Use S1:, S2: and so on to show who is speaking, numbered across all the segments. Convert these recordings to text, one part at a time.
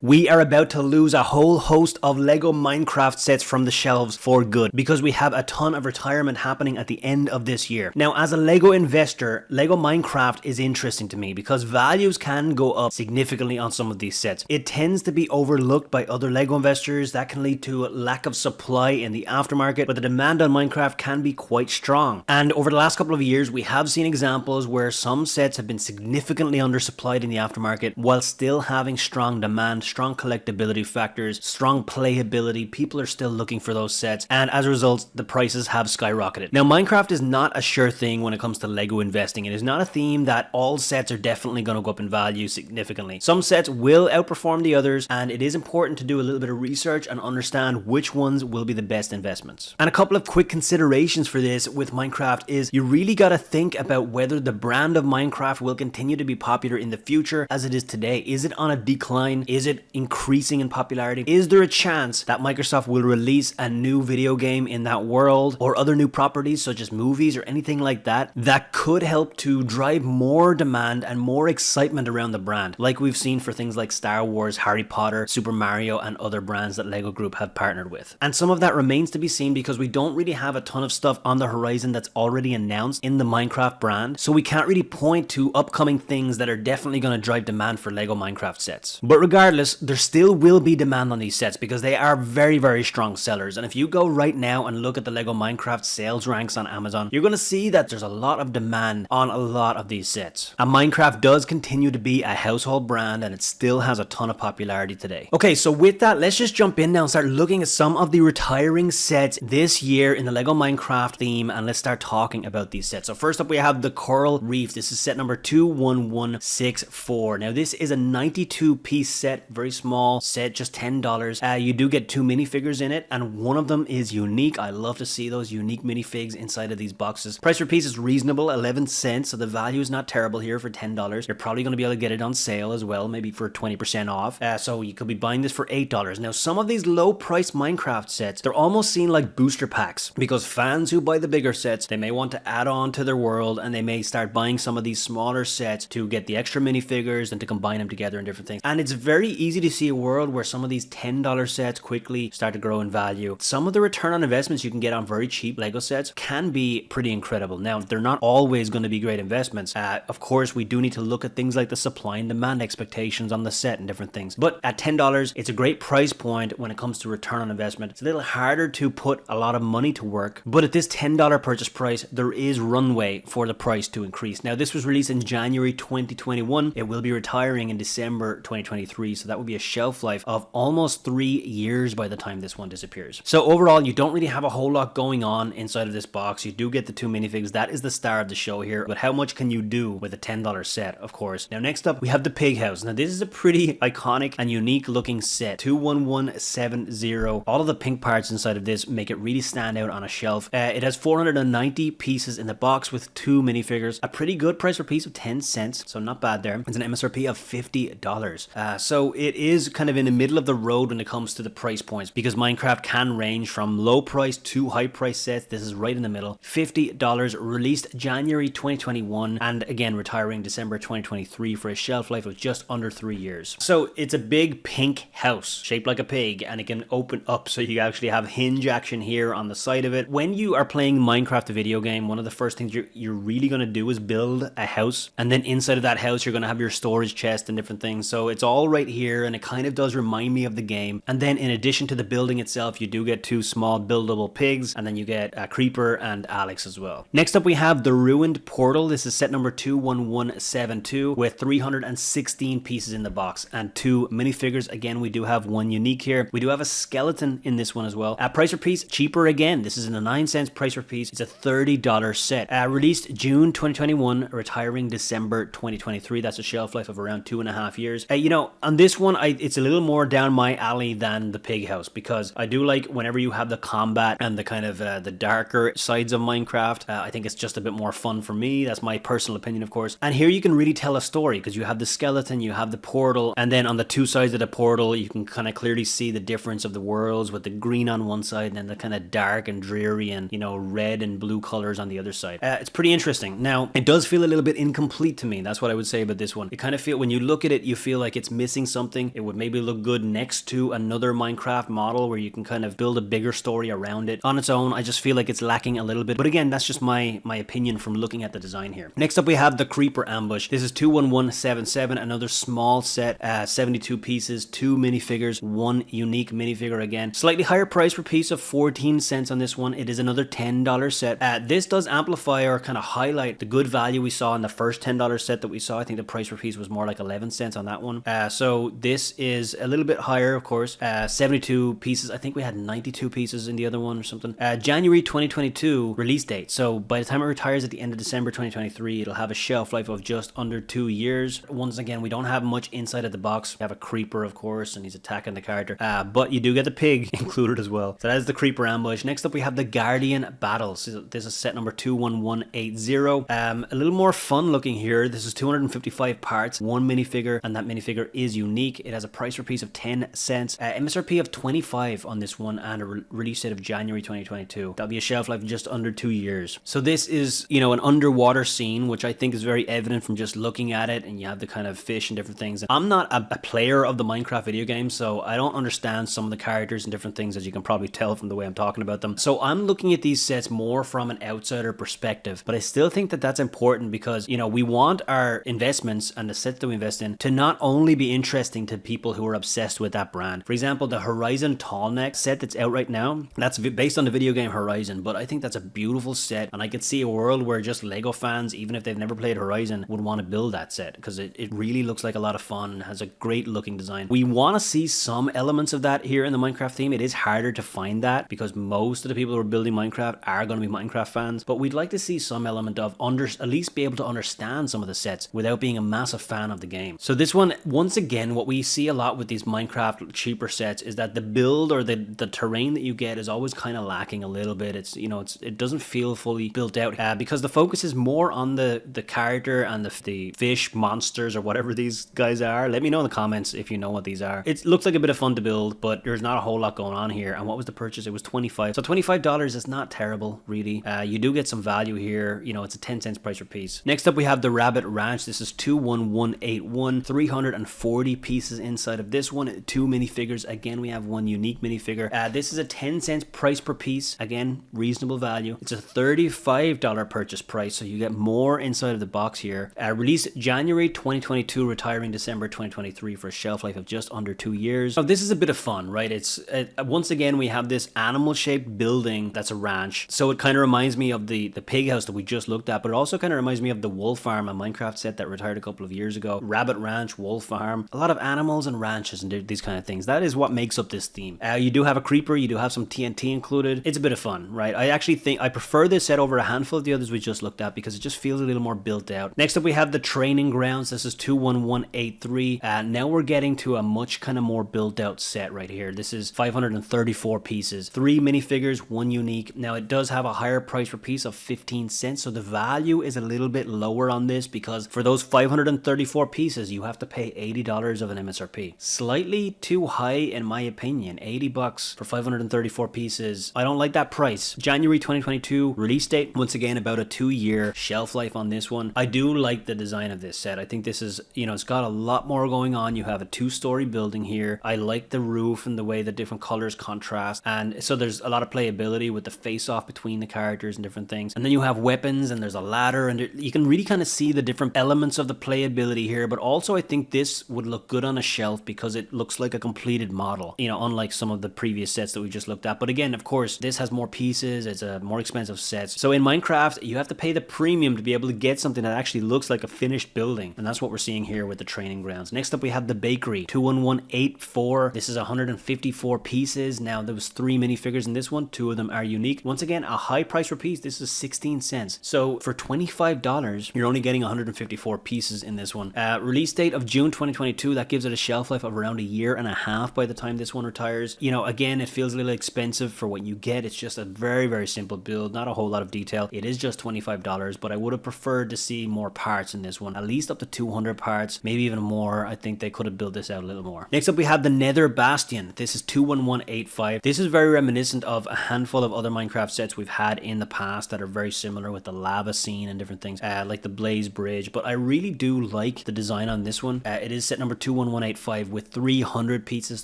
S1: We are about to lose a whole host of LEGO Minecraft sets from the shelves for good because we have a ton of retirement happening at the end of this year. Now, as a LEGO investor, LEGO Minecraft is interesting to me because values can go up significantly on some of these sets. It tends to be overlooked by other LEGO investors. That can lead to a lack of supply in the aftermarket, but the demand on Minecraft can be quite strong. And over the last couple of years, we have seen examples where some sets have been significantly undersupplied in the aftermarket while still having strong demand, strong collectability factors, strong playability. People are still looking for those sets, and as a result, the prices have skyrocketed. Now, Minecraft is not a sure thing when it comes to LEGO investing. It is not a theme that all sets are definitely going to go up in value significantly. Some sets will outperform the others, and it is important to do a little bit of research and understand which ones will be the best investments. And a couple of quick considerations for this with Minecraft is you really got to think about whether the brand of Minecraft will continue to be popular in the future as it is today. Is it on a decline? Is it increasing in popularity? Is there a chance that Microsoft will release a new video game in that world or other new properties such as movies or anything like that that could help to drive more demand and more excitement around the brand, like we've seen for things like Star Wars, Harry Potter, Super Mario, and other brands that LEGO Group have partnered with? And some of that remains to be seen because we don't really have a ton of stuff on the horizon that's already announced in the Minecraft brand, so we can't really point to upcoming things that are definitely going to drive demand for LEGO Minecraft sets. But regardless, there still will be demand on these sets because they are very, very strong sellers. And if you go right now and look at the LEGO Minecraft sales ranks on Amazon, you're going to see that there's a lot of demand on a lot of these sets. And Minecraft does continue to be a household brand, and it still has a ton of popularity today. Okay, so with that, let's just jump in now and start looking at some of the retiring sets this year in the LEGO Minecraft theme, and let's start talking about these sets. So first up, we have the Coral Reef. This is set number 21164. Now, this is a 92-piece set, very small set, just $10. You do get 2 minifigures in it, and one of them is unique. I love to see those unique minifigs inside of these boxes. Price per piece is reasonable, 11 cents, so the value is not terrible here for $10. You're probably going to be able to get it on sale as well, maybe for 20% off. So you could be buying this for $8. Now, some of these low-priced Minecraft sets, they're almost seen like booster packs because fans who buy the bigger sets, they may want to add on to their world, and they may start buying some of these smaller sets to get the extra minifigures and to combine them together in different things. And it's very easy to see a world where some of these $10 sets quickly start to grow in value. Some of the return on investments you can get on very cheap LEGO sets can be pretty incredible. Now, they're not always going to be great investments. Of course, we do need to look at things like the supply and demand expectations on the set and different things. But at $10, it's a great price point when it comes to return on investment. It's a little harder to put a lot of money to work, but at this $10 purchase price, there is runway for the price to increase. Now, this was released in January 2021. It will be retiring in December 2023, so that would be a shelf life of almost 3 years by the time this one disappears. So overall, you don't really have a whole lot going on inside of this box. You do get the 2 minifigs. That is the star of the show here, but how much can you do with a $10 set, of course? Now, next up, we have the Pig House. Now, this is a pretty iconic and unique looking set, 21170. All of the pink parts inside of this make it really stand out on a shelf. It has 490 pieces in the box with 2 minifigures. A pretty good price per piece of 10 cents, so not bad there. It's an MSRP of $50. So it is kind of in the middle of the road when it comes to the price points because Minecraft can range from low price to high price sets. This is right in the middle. $50, released January 2021, and again retiring December 2023 for a shelf life of just under 3 years. So it's a big pink house shaped like a pig, and it can open up so you actually have hinge action here on the side of it. When you are playing Minecraft, the video game, one of the first things you're really going to do is build a house, and then inside of that house you're going to have your storage chest and different things. So it's all right here, and it kind of does remind me of the game. And then in addition to the building itself, you do get 2 small buildable pigs, and then you get a Creeper and Alex as well. Next up, we have the Ruined Portal. This is set number 21172 with 316 pieces in the box and 2 minifigures. Again, we do have 1 unique here. We do have a skeleton in this one as well. Price per piece, cheaper again. This is in a 9 cents price per piece. It's a $30 set. Released June 2021, retiring December 2023. That's a shelf life of around 2.5 years. You know, on this one, it's a little more down my alley than the Pig House because I do like whenever you have the combat and the kind of the darker sides of Minecraft. I think it's just a bit more fun for me. That's my personal opinion, of course. And here you can really tell a story because you have the skeleton, you have the portal, and then on the 2 sides of the portal, you can kind of clearly see the difference of the worlds with the green on one side and then the kind of dark and dreary and, you know, red and blue colors on the other side. It's pretty interesting. Now, it does feel a little bit incomplete to me. That's what I would say about this one. You kind of feel, when you look at it, you feel like it's missing something something. It would maybe look good next to another Minecraft model where you can kind of build a bigger story around it. On its own, I just feel like it's lacking a little bit. But again, that's just my opinion from looking at the design here. Next up, we have the Creeper Ambush. This is 21177, another small set, 72 pieces, 2 minifigures, 1 unique minifigure again. Slightly higher price per piece of 14 cents on this one. It is another $10 set. This does amplify or kind of highlight the good value we saw in the first $10 set that we saw. I think the price per piece was more like 11 cents on that one. So this is a little bit higher, of course. 72 pieces. I think we had 92 pieces in the other one or something. January 2022 release date. So by the time it retires at the end of December 2023, it'll have a shelf life of just under 2 years. Once again, we don't have much inside of the box. We have a creeper, of course, and he's attacking the character. But you do get the pig included as well. So that is the Creeper Ambush. Next up, we have the Guardian Battles. This is set number 21180. A little more fun looking here. This is 255 parts, 1 minifigure, and that minifigure is unique. It has a price per piece of 10 cents, MSRP of 25 on this one, and a release date of January 2022. That'll be a shelf life of just under 2 years. So this is, you know, an underwater scene, which I think is very evident from just looking at it, and you have the kind of fish and different things. I'm not a player of the Minecraft video game, so I don't understand some of the characters and different things, as you can probably tell from the way I'm talking about them. So I'm looking at these sets more from an outsider perspective, but I still think that that's important because, you know, we want our investments and the sets that we invest in to not only be interesting to people who are obsessed with that brand. For example, the Horizon Tall Neck set that's out right now, that's based on the video game Horizon, but I think that's a beautiful set, and I could see a world where just Lego fans, even if they've never played Horizon, would want to build that set because it really looks like a lot of fun and has a great looking design. We want to see some elements of that here in the Minecraft theme. It is harder to find that because most of the people who are building Minecraft are going to be Minecraft fans, but we'd like to see some element of at least be able to understand some of the sets without being a massive fan of the game. So this one, once again, what we see a lot with these Minecraft cheaper sets is that the build or the terrain that you get is always kind of lacking a little bit. It's, you know, it doesn't feel fully built out because the focus is more on the character and the fish monsters or whatever these guys are. Let me know in the comments if you know what these are. It looks like a bit of fun to build, but there's not a whole lot going on here. And what was the purchase? It was $25. So $25 is not terrible, really. You do get some value here. You know, it's a 10 cents price per piece. Next up, we have the Rabbit Ranch. This is 21181, 340 pieces inside of this one. 2 minifigures. Again, we have 1 unique minifigure. This is a 10 cents price per piece. Again, reasonable value. It's a $35 purchase price, so you get more inside of the box here. Released January 2022, retiring December 2023 for a shelf life of just under 2 years. Now, this is a bit of fun, right? It's once again, we have this animal-shaped building that's a ranch. So it kind of reminds me of the pig house that we just looked at, but it also kind of reminds me of the Wolf Farm, a Minecraft set that retired a couple of years ago. Rabbit Ranch, Wolf Farm, a lot of animals and ranches and these kind of things. That is what makes up this theme. You do have a creeper, you do have some TNT included. It's a bit of fun, right? I actually think I prefer this set over a handful of the others we just looked at because it just feels a little more built out. Next up, we have the Training Grounds. This is 21183. Now we're getting to a much kind of more built out set right here. This is 534 pieces, 3 minifigures, 1 unique. Now it does have a higher price per piece of 15 cents, so the value is a little bit lower on this because for those 534 pieces you have to pay $80 of an MSRP. Slightly too high in my opinion. $80 for 534 pieces. I don't like that price. January 2022 release date. Once again, about a 2-year shelf life on this one. I do like the design of this set. I think this is, you know, it's got a lot more going on. You have a 2-story building here. I like the roof and the way the different colors contrast, and so there's a lot of playability with the face off between the characters and different things. And then you have weapons and there's a ladder, and you can really kind of see the different elements of the playability here. But also I think this would look good on a shelf because it looks like a completed model, you know, unlike some of the previous sets that we just looked at. But again, of course, this has more pieces. It's a more expensive set. So in Minecraft, you have to pay the premium to be able to get something that actually looks like a finished building, and that's what we're seeing here with the Training Grounds. Next up, we have the Bakery, 21184. This is 154 pieces. Now there was 3 minifigures in this one. 2 of them are unique. Once again, a high price per piece. This is 16 cents. So for $25, you're only getting 154 pieces in this one. Release date of June 2022. That gives it a shelf life of around 1.5 years by the time this one retires. You know, again, it feels a little expensive for what you get. It's just a very, very simple build. Not a whole lot of detail. It is just $25, but I would have preferred to see more parts in this one. At least up to 200 parts, maybe even more. I think they could have built this out a little more. Next up, we have the Nether Bastion. This is 21185. This is very reminiscent of a handful of other Minecraft sets we've had in the past that are very similar with the lava scene and different things, like the Blaze Bridge. But I really do like the design on this one. It is set number 21185. 21185 with 300 pieces,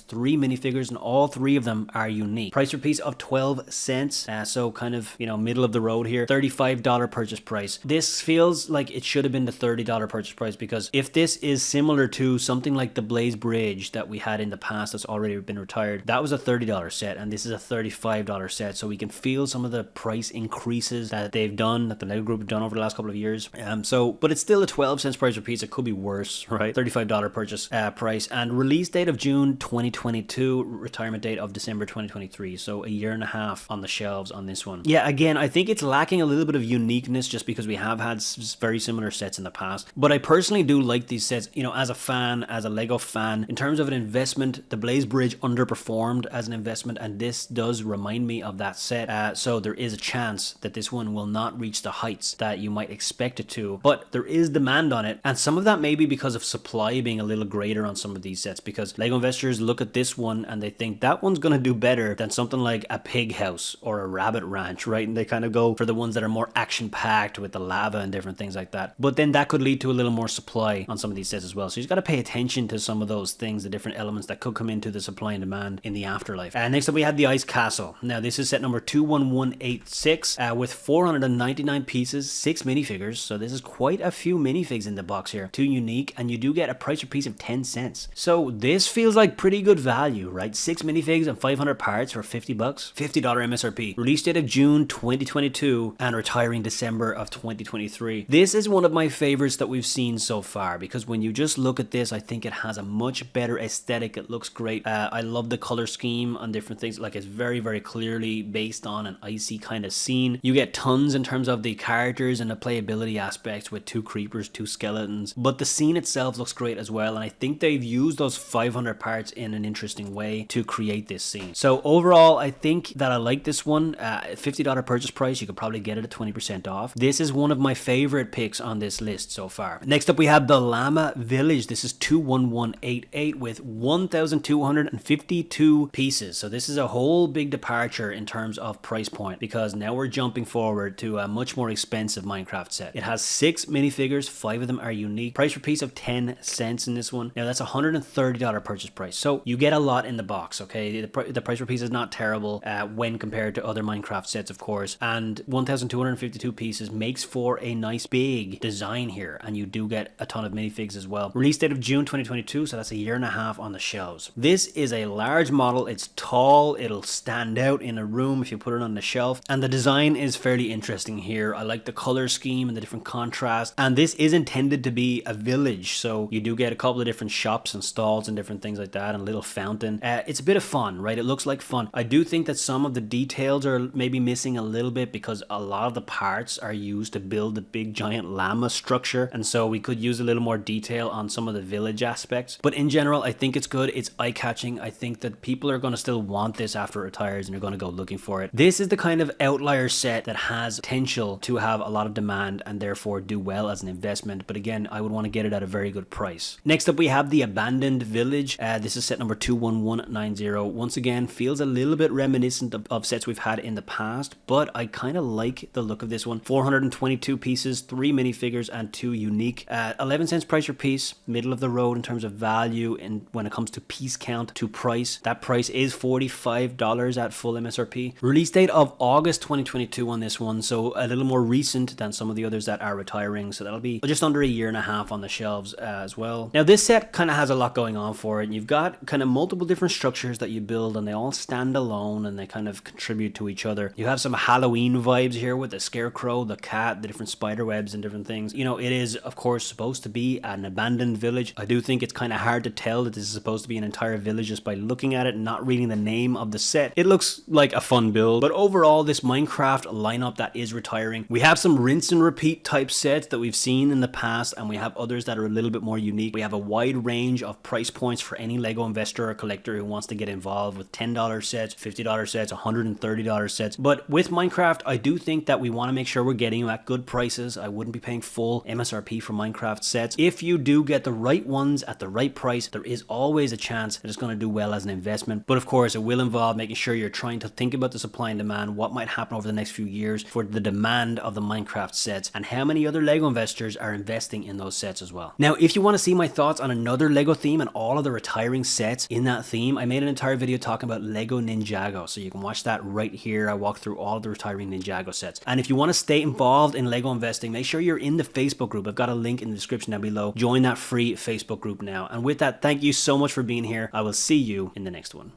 S1: 3 minifigures, and all 3 of them are unique. Price per piece of 12 cents, so kind of, you know, middle of the road here. $35 purchase price. This feels like it should have been the $30 purchase price, because if this is similar to something like the Blaze Bridge that we had in the past that's already been retired, that was a $30 set, and this is a $35 set, so we can feel some of the price increases that they've done, that the LEGO Group have done over the last couple of years. But it's still a 12 cents price per piece. It could be worse, right? $35 purchase price, and release date of June 2022, retirement date of December 2023, so a year and a half on the shelves on this one. Yeah, again, I think it's lacking a little bit of uniqueness just because we have had very similar sets in the past, but I personally do like these sets, you know, as a fan, as a LEGO fan. In terms of an investment, the Blaze Bridge underperformed as an investment, and this does remind me of that set, so there is a chance that this one will not reach the heights that you might expect it to, but there is demand on it, and some of that may be because of supply being a little greater on some of these sets, because LEGO investors look at this one and they think that one's going to do better than something like a pig house or a rabbit ranch, right? And they kind of go for the ones that are more action packed with the lava and different things like that, but then that could lead to a little more supply on some of these sets as well, so you've got to pay attention to some of those things, the different elements that could come into the supply and demand in the afterlife. Next up we had the Ice Castle. Now this is set number 21186 with 499 pieces, 6 minifigures, so this is quite a few minifigs in the box here, 2 unique, and you do get a price per piece of 10 cents. So this feels like pretty good value, right? 6 minifigs and 500 parts for 50 bucks, $50 MSRP. Release date of June 2022 and retiring December of 2023. This is one of my favorites that we've seen so far, because when you just look at this, I think it has a much better aesthetic. It looks great. I love the color scheme on different things. Like, it's very, very clearly based on an icy kind of scene. You get tons in terms of the characters and the playability aspects with 2 creepers, 2 skeletons, but the scene itself looks great as well, and I think they've used those 500 parts in an interesting way to create this scene. So overall, I think that I like this one. $50 purchase price, you could probably get it at 20% off. This is one of my favorite picks on this list so far. Next up we have the Llama Village. This is 21188 with 1252 pieces, so this is a whole big departure in terms of price point, because now we're jumping forward to a much more expensive Minecraft set. It has 6 minifigures, 5 of them are unique. Price per piece of 10 cents in this one. Now that's $130 purchase price, so you get a lot in the box, okay? The price per piece is not terrible when compared to other Minecraft sets, of course, and 1252 pieces makes for a nice big design here, and you do get a ton of minifigs as well. Release date of June 2022, so that's a year and a half on the shelves. This is a large model. It's tall. It'll stand out in a room if you put it on the shelf, and the design is fairly interesting here. I like the color scheme and the different contrast, and this is intended to be a village, so you do get a couple of different shops and stalls and different things like that, and a little fountain. It's a bit of fun, right? It looks like fun. I do think that some of the details are maybe missing a little bit, because a lot of the parts are used to build the big giant llama structure, and so we could use a little more detail on some of the village aspects. But in general, I think it's good. It's eye-catching. I think that people are going to still want this after it retires, and they're going to go looking for it. This is the kind of outlier set that has potential to have a lot of demand and therefore do well as an investment, but again, I would want to get it at a very good price. Next up we have the Abandoned Village. This is set number 21190. Once again, feels a little bit reminiscent of sets we've had in the past, but I kind of like the look of this one. 422 pieces, 3 minifigures, and 2 unique. 11 cents price per piece, middle of the road in terms of value, and when it comes to piece count to price, that price is $45 at full MSRP. Release date of August 2022 on this one, so a little more recent than some of the others that are retiring, so that'll be just under a year and a half on the shelves as well. Now this set kind of has a lot going on for it, and you've got kind of multiple different structures that you build, and they all stand alone and they kind of contribute to each other. You have some Halloween vibes here with the scarecrow, the cat, the different spider webs and different things. You know, it is of course supposed to be an abandoned village. I do think it's kind of hard to tell that this is supposed to be an entire village just by looking at it and not reading the name of the set. It looks like a fun build, but overall this Minecraft lineup that is retiring, we have some rinse and repeat type sets that we've seen in the past, and we have others that are a little bit more unique. We have a wide range of price points for any LEGO investor or collector who wants to get involved, with $10 sets, $50 sets, $130 sets. But with Minecraft, I do think that we want to make sure we're getting you at good prices. I wouldn't be paying full MSRP for Minecraft sets. If you do get the right ones at the right price, there is always a chance that it's going to do well as an investment. But of course, it will involve making sure you're trying to think about the supply and demand, what might happen over the next few years for the demand of the Minecraft sets, and how many other LEGO investors are investing in those sets as well. Now, if you want to see my thoughts on another Lego theme and all of the retiring sets in that theme, I made an entire video talking about Lego Ninjago, so you can watch that right here. I walk through all of the retiring Ninjago sets. And if you want to stay involved in Lego investing, make sure you're in the Facebook group. I've got a link in the description down below. Join that free Facebook group now. And with that, thank you so much for being here. I will see you in the next one.